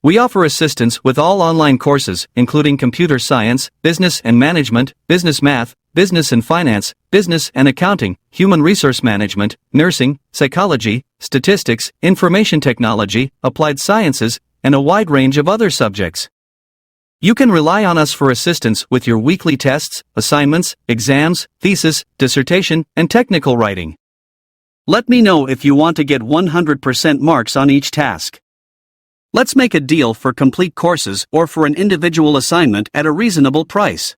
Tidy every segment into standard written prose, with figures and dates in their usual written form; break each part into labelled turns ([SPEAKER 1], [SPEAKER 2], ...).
[SPEAKER 1] We offer assistance with all online courses, including computer science, business and management, business math, business and finance, business and accounting, human resource management, nursing, psychology, statistics, information technology, applied sciences, and a wide range of other subjects. You can rely on us for assistance with your weekly tests, assignments, exams, thesis, dissertation, and technical writing. Let me know if you want to get 100% marks on each task. Let's make a deal for complete courses or for an individual assignment at a reasonable price.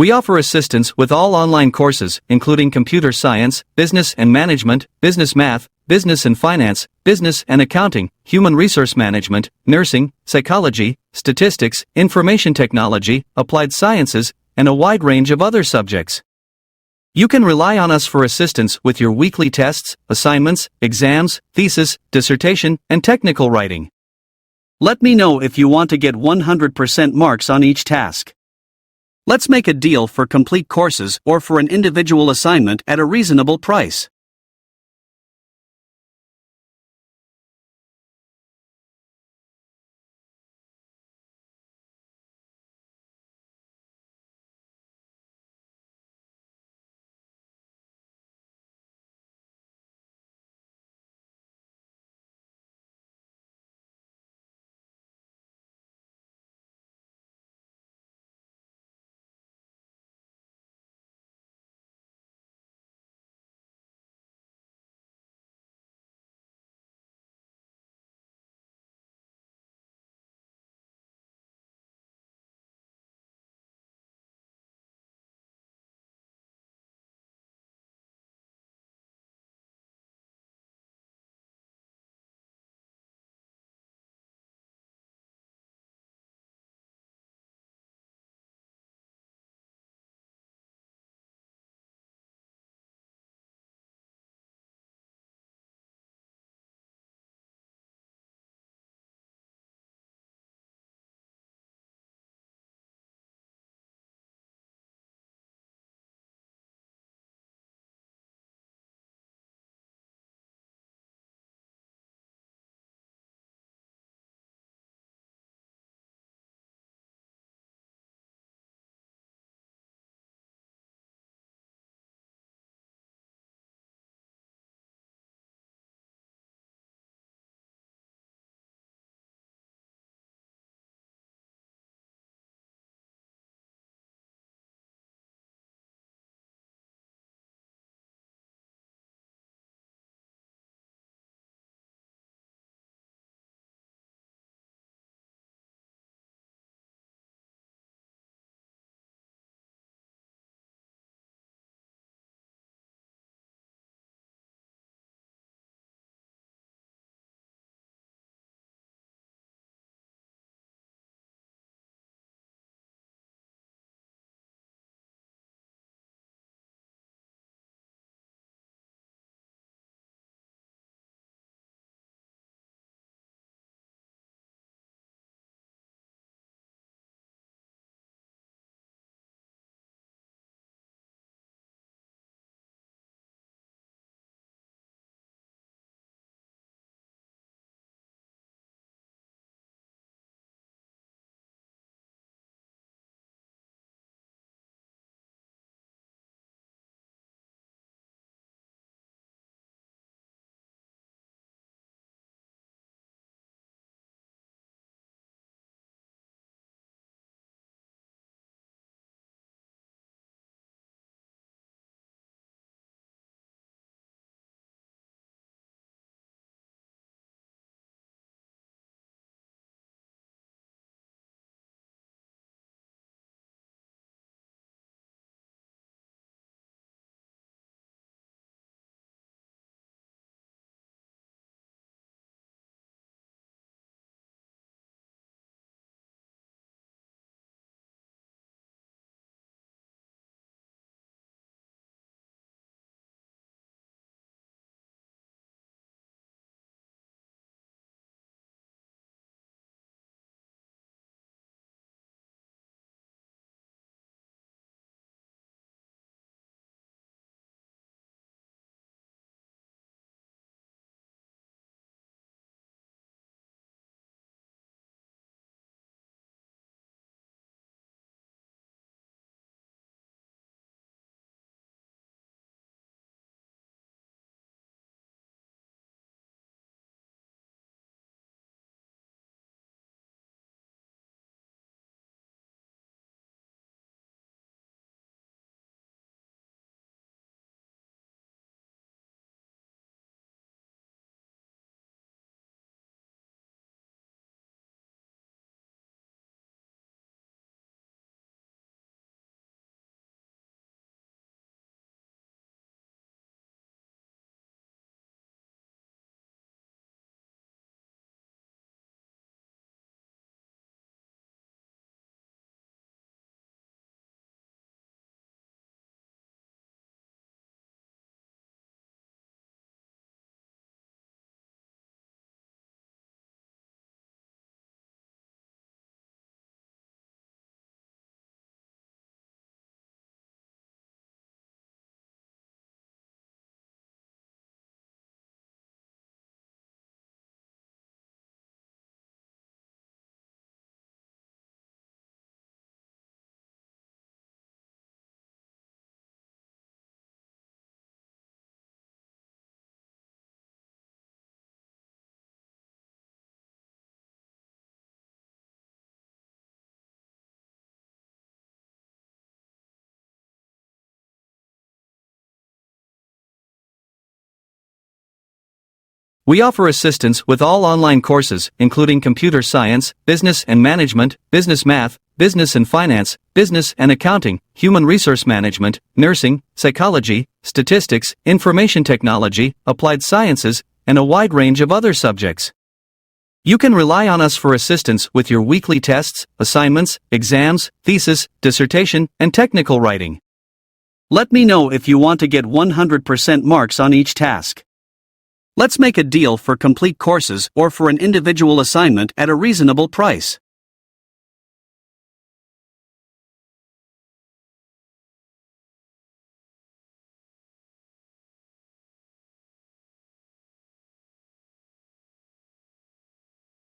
[SPEAKER 1] We offer assistance with all online courses, including computer science, business and management, business math, business and finance, business and accounting, human resource management, nursing, psychology, statistics, information technology, applied sciences, and a wide range of other subjects. You can rely on us for assistance with your weekly tests, assignments, exams, thesis, dissertation, and technical writing. Let me know if you want to get 100% marks on each task. Let's make a deal for complete courses or for an individual assignment at a reasonable price. We offer assistance with all online courses, including computer science, business and management, business math, business and finance, business and accounting, human resource management, nursing, psychology, statistics, information technology, applied sciences, and a wide range of other subjects. You can rely on us for assistance with your weekly tests, assignments, exams, thesis, dissertation, and technical writing. Let me know if you want to get 100% marks on each task. Let's make a deal for complete courses or for an individual assignment at a reasonable price.